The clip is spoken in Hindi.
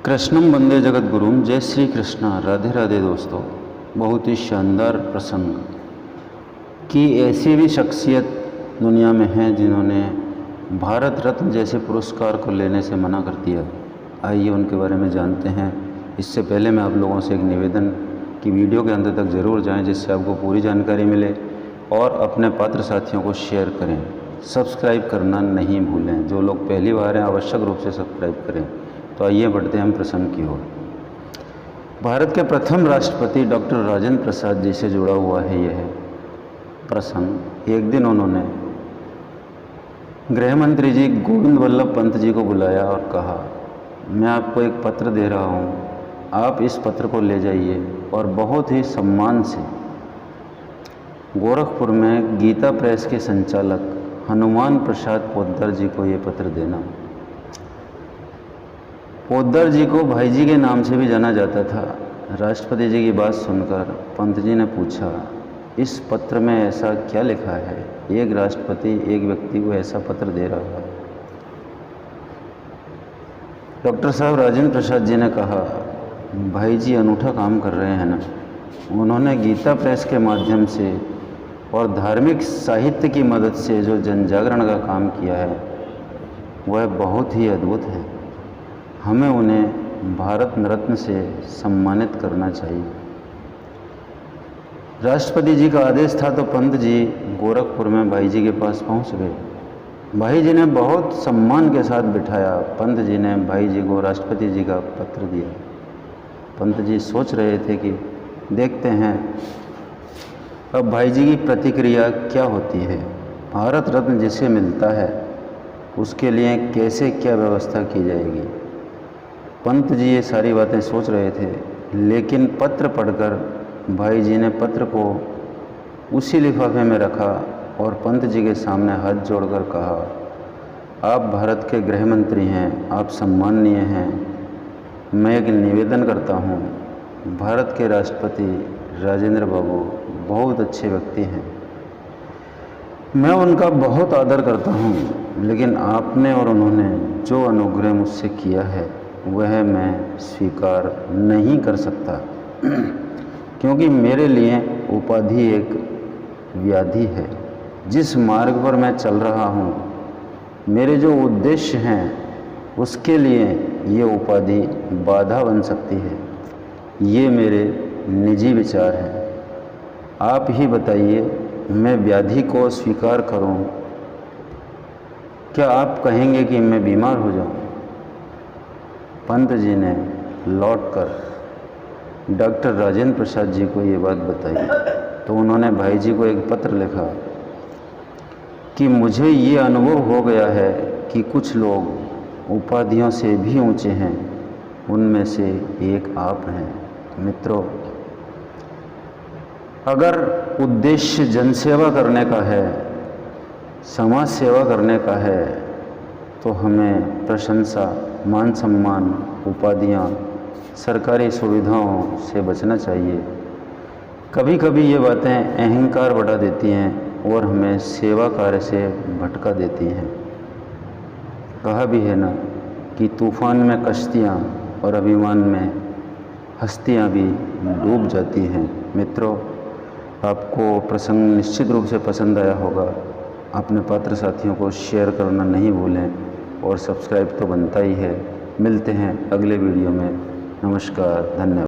कृष्णम वंदे जगत गुरुम। जय श्री कृष्णा। राधे राधे दोस्तों। बहुत ही शानदार प्रसंग कि ऐसी भी शख्सियत दुनिया में है जिन्होंने भारत रत्न जैसे पुरस्कार को लेने से मना कर दिया। आइए उनके बारे में जानते हैं। इससे पहले मैं आप लोगों से एक निवेदन कि वीडियो के अंत तक ज़रूर जाएं, जिससे आपको पूरी जानकारी मिले, और अपने पात्र साथियों को शेयर करें। सब्सक्राइब करना नहीं भूलें। जो लोग पहली बार हैं आवश्यक रूप से सब्सक्राइब करें। तो आइए बढ़ते हैं हम प्रसंग की ओर। भारत के प्रथम राष्ट्रपति डॉक्टर राजेंद्र प्रसाद जी से जुड़ा हुआ है यह प्रसंग। एक दिन उन्होंने गृह मंत्री जी गोविंद वल्लभ पंत जी को बुलाया और कहा, मैं आपको एक पत्र दे रहा हूँ, आप इस पत्र को ले जाइए और बहुत ही सम्मान से गोरखपुर में गीता प्रेस के संचालक हनुमान प्रसाद पोद्दार जी को ये पत्र देना। पोद्दार जी को भाई जी के नाम से भी जाना जाता था। राष्ट्रपति जी की बात सुनकर पंत जी ने पूछा, इस पत्र में ऐसा क्या लिखा है? एक राष्ट्रपति एक व्यक्ति को ऐसा पत्र दे रहा है। डॉक्टर साहब राजेंद्र प्रसाद जी ने कहा, भाई जी अनूठा काम कर रहे हैं ना। उन्होंने गीता प्रेस के माध्यम से और धार्मिक साहित्य की मदद से जो जन जागरण का काम किया है वह बहुत ही अद्भुत है। हमें उन्हें भारत रत्न से सम्मानित करना चाहिए। राष्ट्रपति जी का आदेश था तो पंत जी गोरखपुर में भाई जी के पास पहुंच गए। भाई जी ने बहुत सम्मान के साथ बिठाया। पंत जी ने भाई जी को राष्ट्रपति जी का पत्र दिया। पंत जी सोच रहे थे कि देखते हैं अब भाई जी की प्रतिक्रिया क्या होती है। भारत रत्न जिसे मिलता है उसके लिए कैसे क्या व्यवस्था की जाएगी। पंत जी ये सारी बातें सोच रहे थे, लेकिन पत्र पढ़कर भाई जी ने पत्र को उसी लिफाफे में रखा और पंत जी के सामने हाथ जोड़कर कहा, आप भारत के गृह मंत्री हैं, आप सम्माननीय हैं। मैं एक निवेदन करता हूँ, भारत के राष्ट्रपति राजेंद्र बाबू बहुत अच्छे व्यक्ति हैं, मैं उनका बहुत आदर करता हूँ, लेकिन आपने और उन्होंने जो अनुग्रह मुझसे किया है वह मैं स्वीकार नहीं कर सकता, क्योंकि मेरे लिए उपाधि एक व्याधि है। जिस मार्ग पर मैं चल रहा हूँ, मेरे जो उद्देश्य हैं उसके लिए ये उपाधि बाधा बन सकती है। ये मेरे निजी विचार हैं। आप ही बताइए, मैं व्याधि को स्वीकार करूं? क्या आप कहेंगे कि मैं बीमार हो जाऊं? पंत जी ने लौटकर डॉक्टर राजेंद्र प्रसाद जी को ये बात बताई तो उन्होंने भाई जी को एक पत्र लिखा कि मुझे ये अनुभव हो गया है कि कुछ लोग उपाधियों से भी ऊंचे हैं, उनमें से एक आप हैं। मित्रों, अगर उद्देश्य जनसेवा करने का है, समाज सेवा करने का है, तो हमें प्रशंसा, मान सम्मान, उपाधियाँ, सरकारी सुविधाओं से बचना चाहिए। कभी कभी ये बातें अहंकार बढ़ा देती हैं और हमें सेवा कार्य से भटका देती हैं। कहा भी है ना कि तूफान में कश्तियाँ और अभिमान में हस्तियाँ भी डूब जाती हैं। मित्रों, आपको प्रसंग निश्चित रूप से पसंद आया होगा। अपने पात्र साथियों को शेयर करना नहीं भूलें और सब्सक्राइब तो बनता ही है। मिलते हैं अगले वीडियो में। नमस्कार, धन्यवाद।